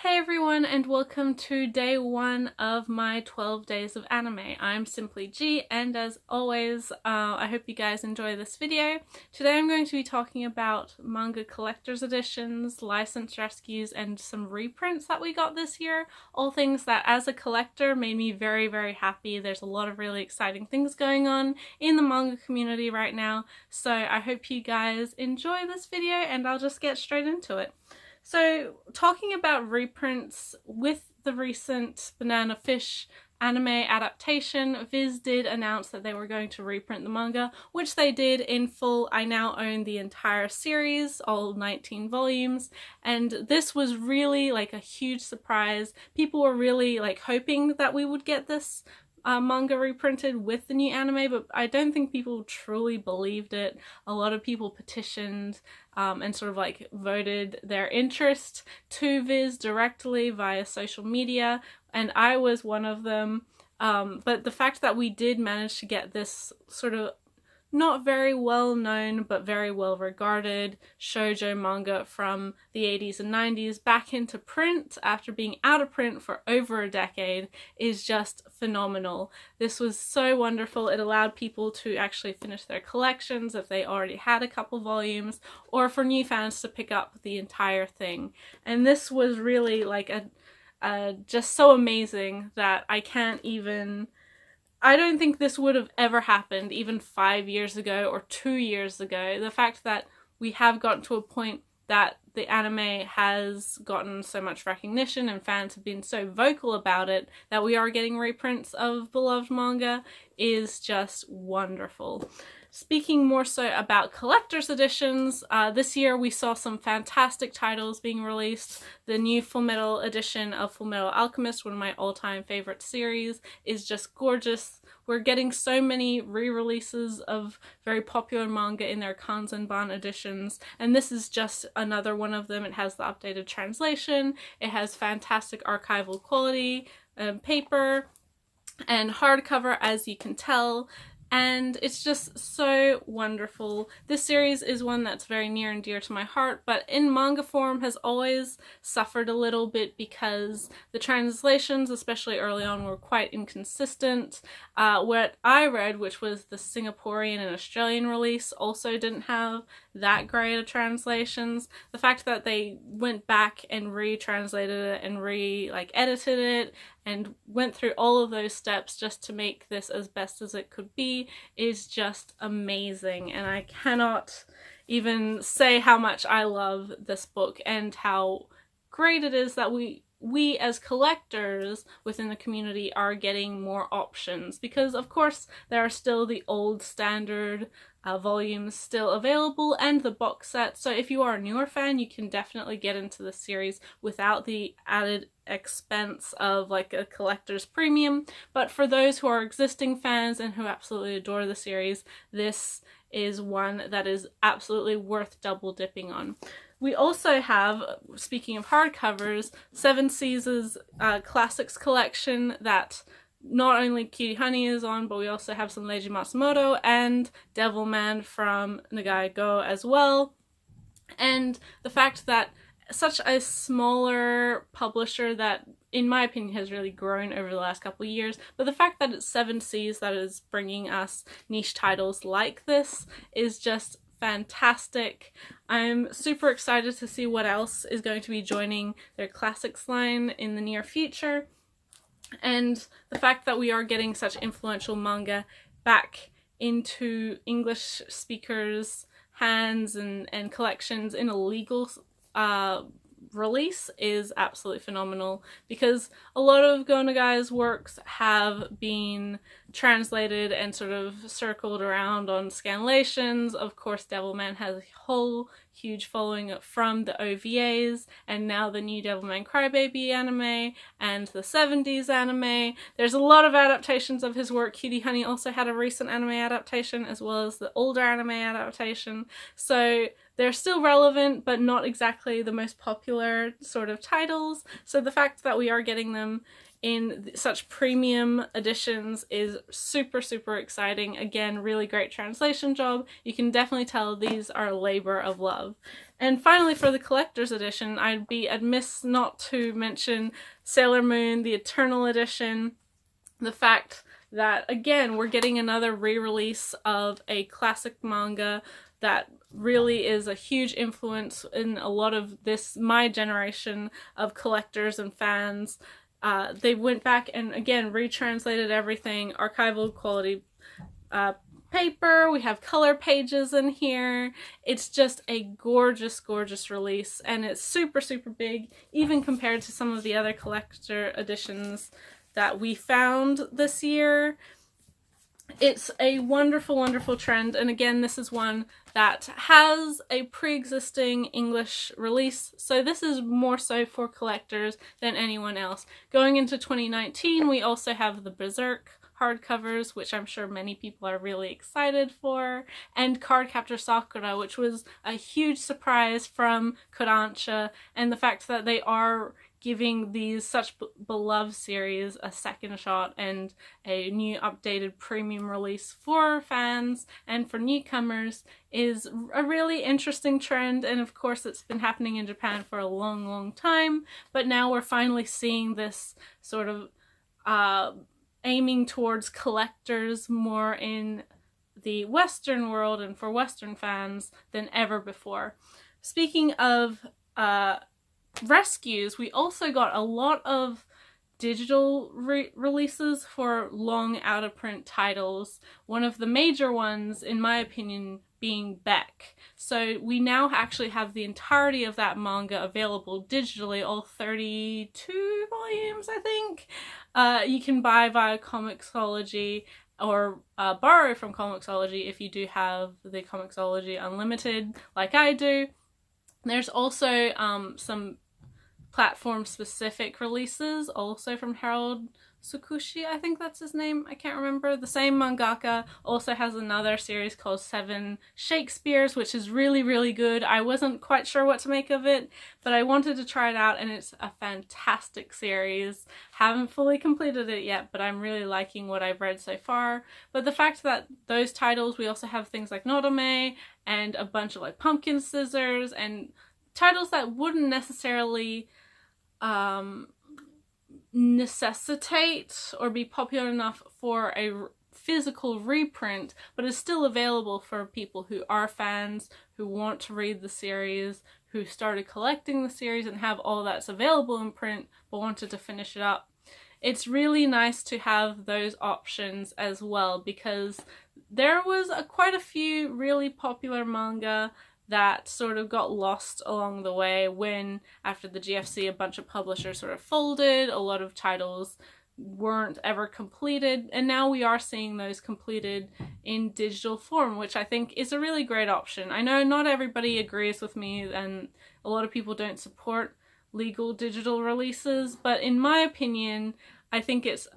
Hey everyone, and welcome to day one of my 12 days of anime. I'm Simply G, and as always, I hope you guys enjoy this video. Today I'm going to be talking about manga collector's editions, license rescues, and some reprints that we got this year. All things that as a collector made me very, very happy. There's a lot of really exciting things going on in the manga community right now, so I hope you guys enjoy this video and I'll just get straight into it. So, talking about reprints, with the recent Banana Fish anime adaptation, Viz did announce that they were going to reprint the manga, which they did in full. I now own the entire series, all 19 volumes, and this was really like a huge surprise. People were really like hoping that we would get this manga reprinted with the new anime, but I don't think people truly believed it. A lot of people petitioned and sort of like voted their interest to Viz directly via social media, and I was one of them. But the fact that we did manage to get this sort of not very well known but very well regarded shoujo manga from the 80s and 90s back into print after being out of print for over a decade is just phenomenal. This was so wonderful. It allowed people to actually finish their collections if they already had a couple volumes, or for new fans to pick up the entire thing. And this was really like just so amazing that I don't think this would have ever happened even 5 years ago or 2 years ago. The fact that we have gotten to a point that the anime has gotten so much recognition and fans have been so vocal about it that we are getting reprints of beloved manga is just wonderful. Speaking more so about collector's editions, this year we saw some fantastic titles being released. The new Fullmetal edition of Fullmetal Alchemist, one of my all-time favorite series, is just gorgeous. We're getting so many re-releases of very popular manga in their Kanzenban editions, and this is just another one of them. It has the updated translation, it has fantastic archival quality, paper, and hardcover, as you can tell. And it's just so wonderful. This series is one that's very near and dear to my heart, but in manga form has always suffered a little bit because the translations, especially early on, were quite inconsistent. What I read, which was the Singaporean and Australian release, also didn't have that great of translations. The fact that they went back and retranslated it and edited it and went through all of those steps just to make this as best as it could be is just amazing, and I cannot even say how much I love this book and how great it is that we as collectors within the community are getting more options, because of course there are still the old standard volumes still available and the box set, so if you are a newer fan you can definitely get into the series without the added expense of like a collector's premium. But for those who are existing fans and who absolutely adore the series, this is one that is absolutely worth double dipping on. We also have, speaking of hardcovers, Seven Seas' Classics collection that not only Cutie Honey is on, but we also have some Leiji Matsumoto and Devilman from Nagai Go as well. And the fact that such a smaller publisher that, in my opinion, has really grown over the last couple of years, but the fact that it's Seven Seas that is bringing us niche titles like this is just fantastic. I'm super excited to see what else is going to be joining their classics line in the near future, and the fact that we are getting such influential manga back into English speakers' hands and collections in a legal release is absolutely phenomenal, because a lot of Go Nagai's works have been translated and sort of circled around on scanlations. Of course, Devilman has a whole huge following from the OVAs, and now the new Devilman Crybaby anime and the 70s anime. There's a lot of adaptations of his work. Cutie Honey also had a recent anime adaptation as well as the older anime adaptation, so they're still relevant but not exactly the most popular sort of titles. So the fact that we are getting them in such premium editions is super, super exciting. Again, really great translation job. You can definitely tell these are a labor of love. And finally, for the collector's edition, I'd be amiss not to mention Sailor Moon, the Eternal Edition. The fact that, again, we're getting another re-release of a classic manga that really is a huge influence in a lot of my generation of collectors and fans. They went back and, again, retranslated everything, archival quality paper, we have color pages in here. It's just a gorgeous, gorgeous release, and it's super, super big, even compared to some of the other collector editions that we found this year. It's a wonderful, wonderful trend, and again, this is one that has a pre-existing English release, so this is more so for collectors than anyone else. Going into 2019, we also have the Berserk hardcovers, which I'm sure many people are really excited for, and Cardcaptor Sakura, which was a huge surprise from Kodansha, and the fact that they are giving these such beloved series a second shot and a new updated premium release for fans and for newcomers is a really interesting trend. And of course, it's been happening in Japan for a long, long time, but now we're finally seeing this sort of aiming towards collectors more in the Western world and for Western fans than ever before. Speaking of rescues, we also got a lot of digital releases for long out-of-print titles. One of the major ones, in my opinion, being Beck. So we now actually have the entirety of that manga available digitally, all 32 volumes, I think. You can buy via Comixology or borrow from Comixology if you do have the Comixology Unlimited, like I do. There's also some platform-specific releases, also from Harold Tsukushi, I think that's his name, I can't remember. The same mangaka also has another series called Seven Shakespeares, which is really, really good. I wasn't quite sure what to make of it, but I wanted to try it out, and it's a fantastic series. Haven't fully completed it yet, but I'm really liking what I've read so far. But the fact that those titles, we also have things like Nodome and a bunch of like Pumpkin Scissors and titles that wouldn't necessarily necessitate or be popular enough for a physical reprint, but is still available for people who are fans, who want to read the series, who started collecting the series and have all that's available in print but wanted to finish it up. It's really nice to have those options as well, because there was quite a few really popular manga that sort of got lost along the way when, after the GFC, a bunch of publishers sort of folded, a lot of titles weren't ever completed, and now we are seeing those completed in digital form, which I think is a really great option. I know not everybody agrees with me, and a lot of people don't support legal digital releases, but in my opinion, I think it's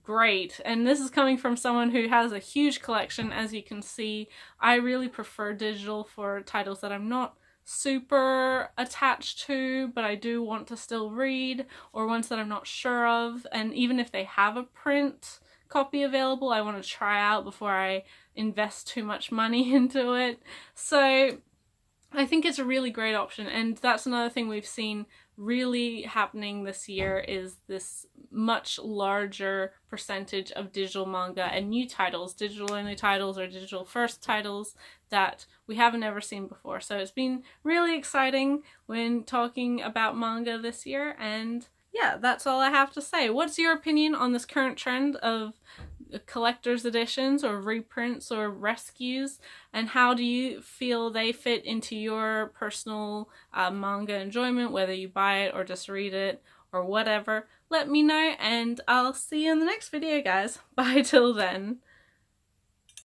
great. And this is coming from someone who has a huge collection. As you can see, I really prefer digital for titles that I'm not super attached to, but I do want to still read, or ones that I'm not sure of. And even if they have a print copy available, I want to try out before I invest too much money into it. So I think it's a really great option, and that's another thing we've seen really happening this year, is this much larger percentage of digital manga and new titles, digital only titles or digital first titles that we haven't ever seen before. So it's been really exciting when talking about manga this year, and yeah, that's all I have to say. What's your opinion on this current trend of collector's editions or reprints or rescues, and how do you feel they fit into your personal manga enjoyment, whether you buy it or just read it or whatever? Let me know, and I'll see you in the next video, guys. Bye till then.